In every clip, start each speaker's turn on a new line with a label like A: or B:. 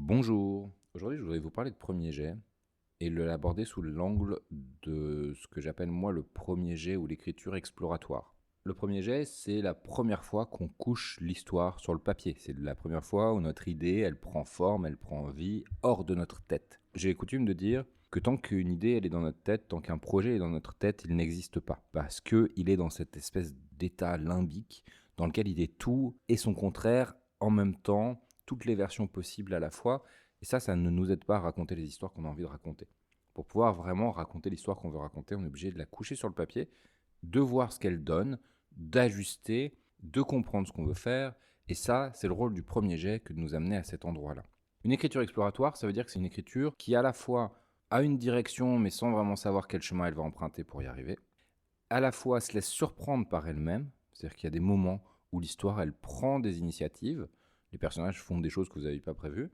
A: Bonjour, aujourd'hui je voudrais vous parler de premier jet et l'aborder sous l'angle de ce que j'appelle moi le premier jet ou l'écriture exploratoire. Le premier jet, c'est la première fois qu'on couche l'histoire sur le papier. C'est la première fois où notre idée, elle prend forme, elle prend vie hors de notre tête. J'ai coutume de dire que tant qu'une idée, elle est dans notre tête, tant qu'un projet est dans notre tête, il n'existe pas. Parce qu'il est dans cette espèce d'état limbique dans lequel il est tout et son contraire en même temps, toutes les versions possibles à la fois. Et ça ne nous aide pas à raconter les histoires qu'on a envie de raconter. Pour pouvoir vraiment raconter l'histoire qu'on veut raconter, on est obligé de la coucher sur le papier, de voir ce qu'elle donne, d'ajuster, de comprendre ce qu'on veut faire. Et ça, c'est le rôle du premier jet que de nous amener à cet endroit-là. Une écriture exploratoire, ça veut dire que c'est une écriture qui à la fois a une direction, mais sans vraiment savoir quel chemin elle va emprunter pour y arriver. À la fois se laisse surprendre par elle-même, c'est-à-dire qu'il y a des moments où l'histoire, elle prend des initiatives, les personnages font des choses que vous n'avez pas prévues,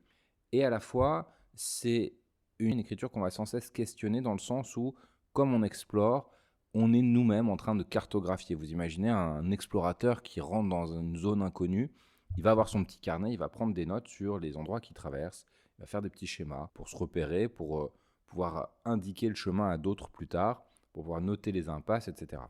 A: et à la fois, c'est une écriture qu'on va sans cesse questionner dans le sens où, comme on explore, on est nous-mêmes en train de cartographier. Vous imaginez un explorateur qui rentre dans une zone inconnue, il va avoir son petit carnet, il va prendre des notes sur les endroits qu'il traverse, il va faire des petits schémas pour se repérer, pour pouvoir indiquer le chemin à d'autres plus tard, pour pouvoir noter les impasses, etc.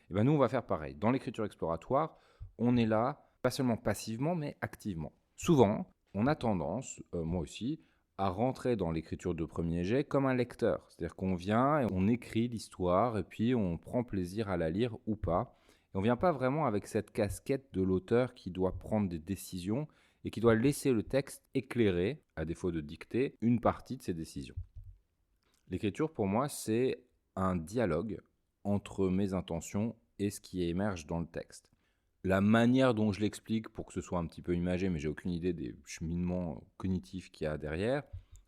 A: Et bien nous, on va faire pareil. Dans l'écriture exploratoire, on est là, pas seulement passivement, mais activement. Souvent, on a tendance, moi aussi, à rentrer dans l'écriture de premier jet comme un lecteur. C'est-à-dire qu'on vient et on écrit l'histoire et puis on prend plaisir à la lire ou pas. Et on ne vient pas vraiment avec cette casquette de l'auteur qui doit prendre des décisions et qui doit laisser le texte éclairer, à défaut de dicter, une partie de ses décisions. L'écriture, pour moi, c'est un dialogue entre mes intentions et ce qui émerge dans le texte. La manière dont je l'explique pour que ce soit un petit peu imagé, mais j'ai aucune idée des cheminements cognitifs qu'il y a derrière,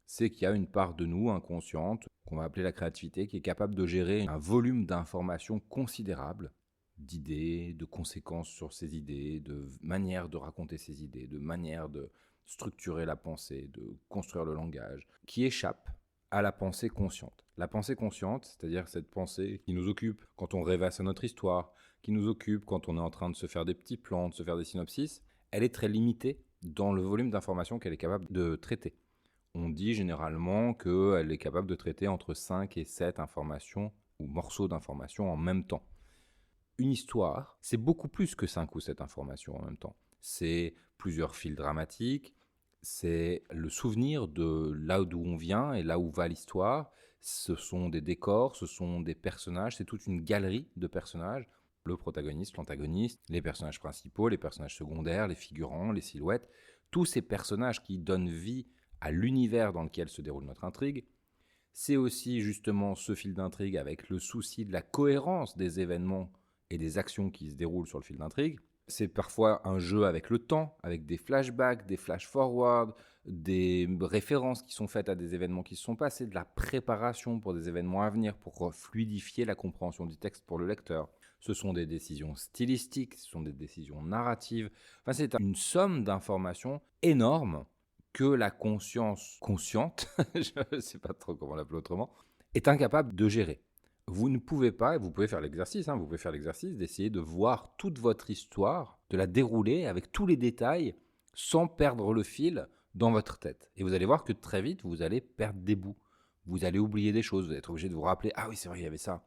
A: c'est qu'il y a une part de nous inconsciente, qu'on va appeler la créativité, qui est capable de gérer un volume d'informations considérable, d'idées, de conséquences sur ces idées, de manières de raconter ces idées, de manières de structurer la pensée, de construire le langage, qui échappe à la pensée consciente. La pensée consciente, c'est-à-dire cette pensée qui nous occupe quand on rêvasse à notre histoire, qui nous occupe quand on est en train de se faire des petits plans, de se faire des synopsis, elle est très limitée dans le volume d'informations qu'elle est capable de traiter. On dit généralement qu'elle est capable de traiter entre 5 et 7 informations ou morceaux d'informations en même temps. Une histoire, c'est beaucoup plus que 5 ou 7 informations en même temps. C'est plusieurs fils dramatiques, c'est le souvenir de là d'où on vient et là où va l'histoire. Ce sont des décors, ce sont des personnages, c'est toute une galerie de personnages. Le protagoniste, l'antagoniste, les personnages principaux, les personnages secondaires, les figurants, les silhouettes. Tous ces personnages qui donnent vie à l'univers dans lequel se déroule notre intrigue. C'est aussi justement ce fil d'intrigue avec le souci de la cohérence des événements et des actions qui se déroulent sur le fil d'intrigue. C'est parfois un jeu avec le temps, avec des flashbacks, des flash-forward, des références qui sont faites à des événements qui se sont passés, de la préparation pour des événements à venir, pour fluidifier la compréhension du texte pour le lecteur. Ce sont des décisions stylistiques, ce sont des décisions narratives. Enfin, c'est une somme d'informations énorme que la conscience consciente, je ne sais pas trop comment l'appeler autrement, est incapable de gérer. Vous ne pouvez pas, et vous pouvez faire l'exercice, vous pouvez faire l'exercice d'essayer de voir toute votre histoire, de la dérouler avec tous les détails, sans perdre le fil dans votre tête. Et vous allez voir que très vite, vous allez perdre des bouts. Vous allez oublier des choses, vous allez être obligé de vous rappeler, ah oui, c'est vrai, il y avait ça.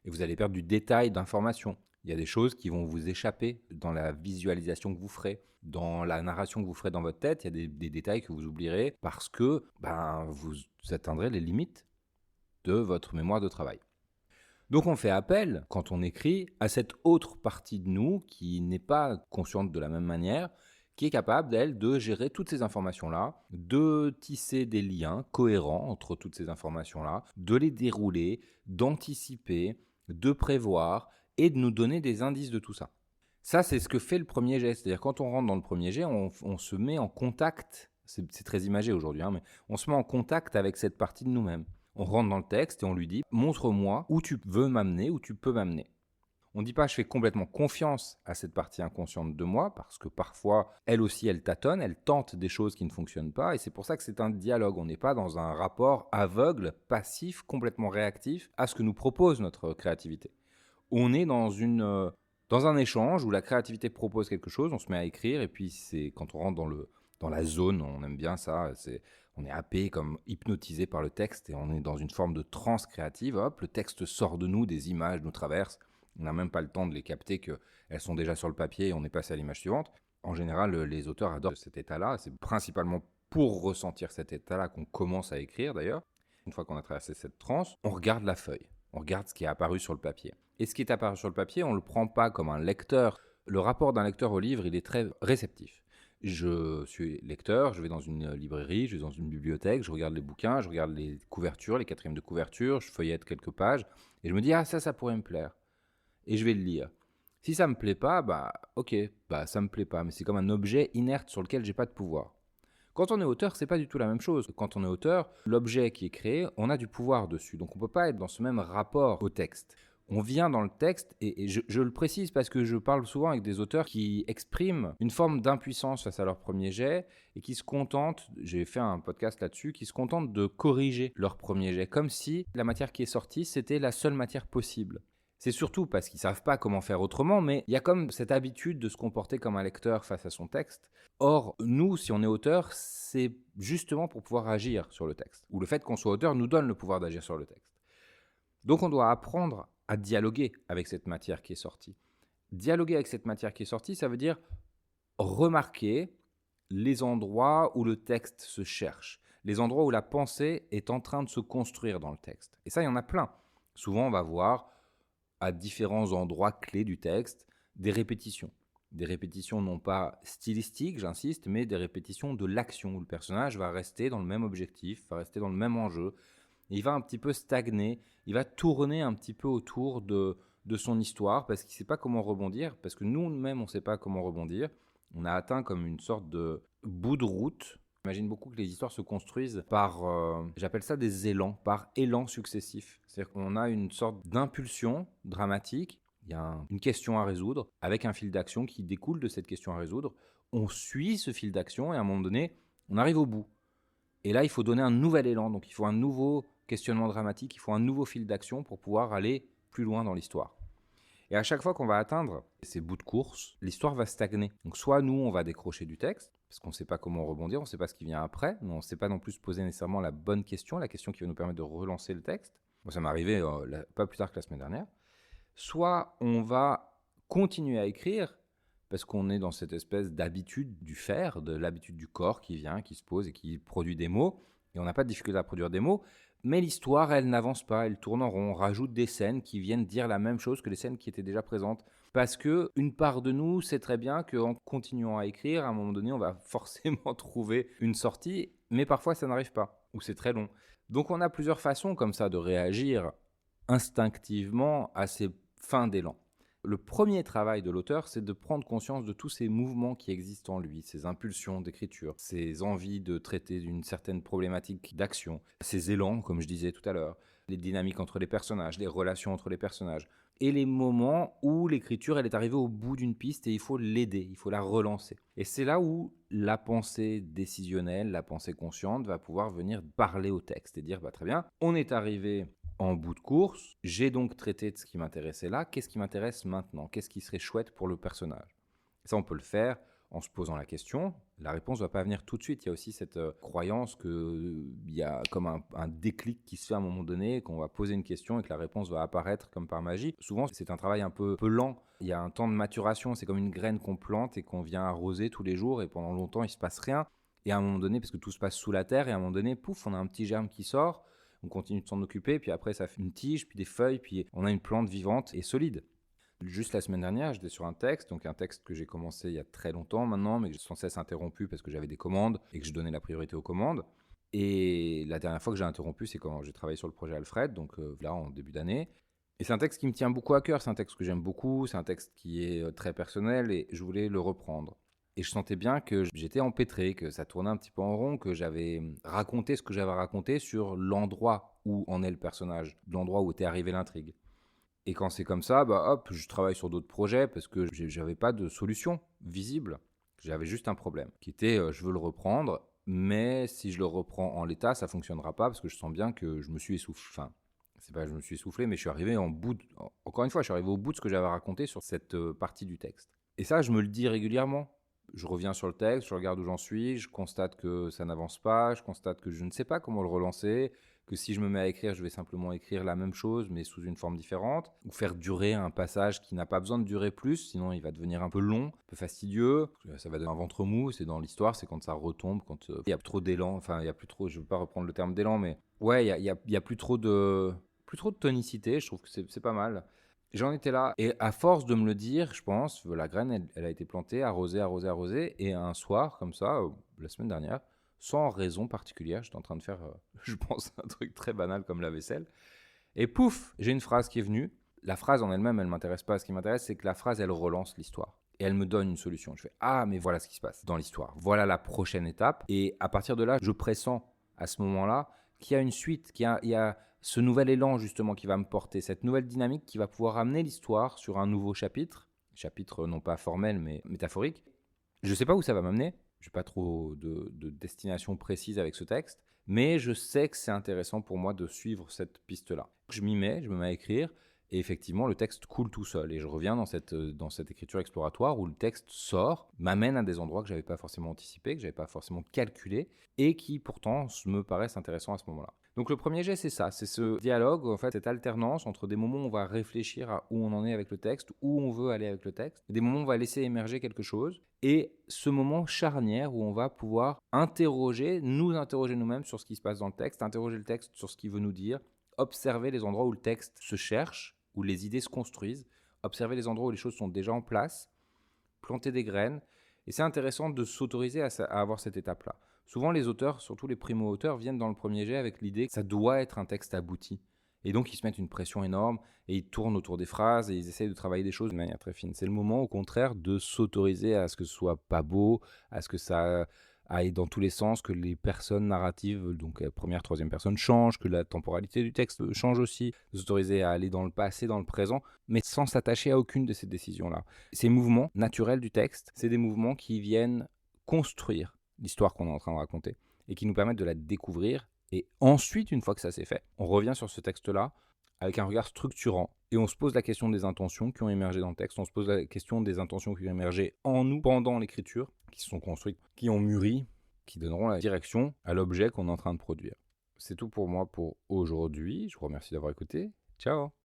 A: Et vous allez perdre du détail d'information. Il y a des choses qui vont vous échapper dans la visualisation que vous ferez, dans la narration que vous ferez dans votre tête. Il y a des détails que vous oublierez parce que vous atteindrez les limites de votre mémoire de travail. Donc on fait appel, quand on écrit, à cette autre partie de nous qui n'est pas consciente de la même manière, qui est capable, elle, de gérer toutes ces informations-là, de tisser des liens cohérents entre toutes ces informations-là, de les dérouler, d'anticiper, de prévoir et de nous donner des indices de tout ça. Ça, c'est ce que fait le premier jet. C'est-à-dire quand on rentre dans le premier jet, on se met en contact, c'est très imagé aujourd'hui, mais on se met en contact avec cette partie de nous-mêmes. On rentre dans le texte et on lui dit « montre-moi où tu veux m'amener, où tu peux m'amener ». On ne dit pas « je fais complètement confiance à cette partie inconsciente de moi » parce que parfois, elle aussi, elle tâtonne, elle tente des choses qui ne fonctionnent pas et c'est pour ça que c'est un dialogue. On n'est pas dans un rapport aveugle, passif, complètement réactif à ce que nous propose notre créativité. On est dans un échange où la créativité propose quelque chose, on se met à écrire et puis c'est quand on rentre dans la zone, on aime bien ça, On est happé, comme hypnotisé par le texte et on est dans une forme de transe créative. Hop, le texte sort de nous, des images nous traversent. On n'a même pas le temps de les capter qu'elles sont déjà sur le papier et on est passé à l'image suivante. En général, les auteurs adorent cet état-là. C'est principalement pour ressentir cet état-là qu'on commence à écrire d'ailleurs. Une fois qu'on a traversé cette transe, on regarde la feuille. On regarde ce qui est apparu sur le papier. Et ce qui est apparu sur le papier, on ne le prend pas comme un lecteur. Le rapport d'un lecteur au livre, il est très réceptif. Je suis lecteur, je vais dans une librairie, je vais dans une bibliothèque, je regarde les bouquins, je regarde les couvertures, les quatrièmes de couverture, je feuillette quelques pages, et je me dis « Ah, ça pourrait me plaire ». Et je vais le lire. Si ça me plaît pas, ok, ça me plaît pas, mais c'est comme un objet inerte sur lequel j'ai pas de pouvoir. Quand on est auteur, c'est pas du tout la même chose. Quand on est auteur, l'objet qui est créé, on a du pouvoir dessus, donc on peut pas être dans ce même rapport au texte. On vient dans le texte, et je le précise parce que je parle souvent avec des auteurs qui expriment une forme d'impuissance face à leur premier jet et qui se contentent, j'ai fait un podcast là-dessus, qui se contentent de corriger leur premier jet, comme si la matière qui est sortie, c'était la seule matière possible. C'est surtout parce qu'ils ne savent pas comment faire autrement, mais il y a comme cette habitude de se comporter comme un lecteur face à son texte. Or, nous, si on est auteur, c'est justement pour pouvoir agir sur le texte. Ou le fait qu'on soit auteur nous donne le pouvoir d'agir sur le texte. Donc on doit apprendre à dialoguer avec cette matière qui est sortie. Dialoguer avec cette matière qui est sortie, ça veut dire remarquer les endroits où le texte se cherche, les endroits où la pensée est en train de se construire dans le texte. Et ça, il y en a plein. Souvent, on va voir à différents endroits clés du texte des répétitions. Des répétitions non pas stylistiques, j'insiste, mais des répétitions de l'action, où le personnage va rester dans le même objectif, va rester dans le même enjeu, il va un petit peu stagner, il va tourner un petit peu autour de son histoire parce qu'il ne sait pas comment rebondir, parce que nous-mêmes, on ne sait pas comment rebondir. On a atteint comme une sorte de bout de route. J'imagine beaucoup que les histoires se construisent par, j'appelle ça des élans, par élans successifs. C'est-à-dire qu'on a une sorte d'impulsion dramatique, il y a une question à résoudre, avec un fil d'action qui découle de cette question à résoudre. On suit ce fil d'action et à un moment donné, on arrive au bout. Et là, il faut donner un nouvel élan, donc il faut un nouveau questionnement dramatique, il faut un nouveau fil d'action pour pouvoir aller plus loin dans l'histoire. Et à chaque fois qu'on va atteindre ces bouts de course, l'histoire va stagner. Donc soit nous, on va décrocher du texte, parce qu'on ne sait pas comment rebondir, on ne sait pas ce qui vient après, mais on ne sait pas non plus se poser nécessairement la bonne question, la question qui va nous permettre de relancer le texte. Moi, ça m'est arrivé pas plus tard que la semaine dernière. Soit on va continuer à écrire, parce qu'on est dans cette espèce d'habitude du faire, de l'habitude du corps qui vient, qui se pose et qui produit des mots, et on n'a pas de difficulté à produire des mots, mais l'histoire, elle n'avance pas, elle tourne en rond, on rajoute des scènes qui viennent dire la même chose que les scènes qui étaient déjà présentes, parce qu'une part de nous sait très bien qu'en continuant à écrire, à un moment donné, on va forcément trouver une sortie, mais parfois ça n'arrive pas, ou c'est très long. Donc on a plusieurs façons comme ça de réagir instinctivement à ces fins d'élan. Le premier travail de l'auteur, c'est de prendre conscience de tous ces mouvements qui existent en lui, ces impulsions d'écriture, ces envies de traiter d'une certaine problématique d'action, ces élans, comme je disais tout à l'heure, les dynamiques entre les personnages, les relations entre les personnages, et les moments où l'écriture, elle est arrivée au bout d'une piste et il faut l'aider, il faut la relancer. Et c'est là où la pensée décisionnelle, la pensée consciente va pouvoir venir parler au texte et dire, très bien, on est arrivé en bout de course, j'ai donc traité de ce qui m'intéressait là, qu'est-ce qui m'intéresse maintenant, qu'est-ce qui serait chouette pour le personnage. Ça, on peut le faire en se posant la question. La réponse ne va pas venir tout de suite. Il y a aussi cette croyance qu'il y a comme un déclic qui se fait à un moment donné, qu'on va poser une question et que la réponse va apparaître comme par magie. Souvent, c'est un travail un peu lent. Il y a un temps de maturation. C'est comme une graine qu'on plante et qu'on vient arroser tous les jours et pendant longtemps, il ne se passe rien. Et à un moment donné, parce que tout se passe sous la terre, et à un moment donné, pouf, on a un petit germe qui sort. On continue de s'en occuper, puis après ça fait une tige, puis des feuilles, puis on a une plante vivante et solide. Juste la semaine dernière, j'étais sur un texte, donc un texte que j'ai commencé il y a très longtemps maintenant, mais que j'ai sans cesse interrompu parce que j'avais des commandes et que je donnais la priorité aux commandes. Et la dernière fois que j'ai interrompu, c'est quand j'ai travaillé sur le projet Alfred, donc là en début d'année. Et c'est un texte qui me tient beaucoup à cœur, c'est un texte que j'aime beaucoup, c'est un texte qui est très personnel et je voulais le reprendre. Et je sentais bien que j'étais empêtré, que ça tournait un petit peu en rond, que j'avais raconté ce que j'avais raconté sur l'endroit où en est le personnage, l'endroit où était arrivée l'intrigue. Et quand c'est comme ça, hop, je travaille sur d'autres projets parce que j'avais pas de solution visible. J'avais juste un problème qui était je veux le reprendre, mais si je le reprends en l'état, ça fonctionnera pas parce que je sens bien que je me suis essoufflé. Enfin, c'est pas que je me suis essoufflé, mais je suis arrivé encore une fois, je suis arrivé au bout de ce que j'avais raconté sur cette partie du texte. Et ça, je me le dis régulièrement. Je reviens sur le texte, je regarde où j'en suis, je constate que ça n'avance pas, je constate que je ne sais pas comment le relancer, que si je me mets à écrire, je vais simplement écrire la même chose, mais sous une forme différente, ou faire durer un passage qui n'a pas besoin de durer plus, sinon il va devenir un peu long, un peu fastidieux, ça va donner un ventre mou, c'est dans l'histoire, c'est quand ça retombe, quand il y a trop d'élan, enfin il y a plus trop, je ne veux pas reprendre le terme d'élan, mais ouais, il y a plus trop de tonicité, je trouve que c'est pas mal. J'en étais là, et à force de me le dire, je pense, la graine, elle a été plantée, arrosée, arrosée, arrosée, et un soir, comme ça, la semaine dernière, sans raison particulière, j'étais en train de faire, je pense, un truc très banal comme la vaisselle, et pouf, j'ai une phrase qui est venue. La phrase en elle-même, elle m'intéresse pas. Ce qui m'intéresse, c'est que la phrase, elle relance l'histoire. Et elle me donne une solution. Je fais, ah, mais voilà ce qui se passe dans l'histoire. Voilà la prochaine étape. Et à partir de là, je pressens à ce moment-là qu'il y a une suite, il y a ce nouvel élan justement qui va me porter, cette nouvelle dynamique qui va pouvoir amener l'histoire sur un nouveau chapitre non pas formel mais métaphorique. Je ne sais pas où ça va m'amener, je n'ai pas trop de destination précise avec ce texte, mais je sais que c'est intéressant pour moi de suivre cette piste-là. Je m'y mets, je me mets à écrire, et effectivement, le texte coule tout seul. Et je reviens dans cette écriture exploratoire où le texte sort, m'amène à des endroits que je n'avais pas forcément anticipés, que je n'avais pas forcément calculés, et qui pourtant me paraissent intéressants à ce moment-là. Donc le premier jet, c'est ça, c'est ce dialogue, en fait, cette alternance entre des moments où on va réfléchir à où on en est avec le texte, où on veut aller avec le texte, et des moments où on va laisser émerger quelque chose, et ce moment charnière où on va pouvoir nous interroger nous-mêmes sur ce qui se passe dans le texte, interroger le texte sur ce qu'il veut nous dire, observer les endroits où le texte se cherche, où les idées se construisent, observer les endroits où les choses sont déjà en place, planter des graines. Et c'est intéressant de s'autoriser à avoir cette étape-là. Souvent, les auteurs, surtout les primo-auteurs, viennent dans le premier jet avec l'idée que ça doit être un texte abouti. Et donc, ils se mettent une pression énorme et ils tournent autour des phrases et ils essayent de travailler des choses de manière très fine. C'est le moment, au contraire, de s'autoriser à ce que ce soit pas beau, à ce que ça aille dans tous les sens, que les personnes narratives, donc première, troisième personne, changent, que la temporalité du texte change aussi, de s'autoriser à aller dans le passé, dans le présent, mais sans s'attacher à aucune de ces décisions-là. Ces mouvements naturels du texte, c'est des mouvements qui viennent construire l'histoire qu'on est en train de raconter et qui nous permettent de la découvrir. Et ensuite, une fois que ça s'est fait, on revient sur ce texte-là avec un regard structurant et on se pose la question des intentions qui ont émergé dans le texte, on se pose la question des intentions qui ont émergé en nous pendant l'écriture, qui se sont construites, qui ont mûri, qui donneront la direction à l'objet qu'on est en train de produire. C'est tout pour moi pour aujourd'hui. Je vous remercie d'avoir écouté. Ciao!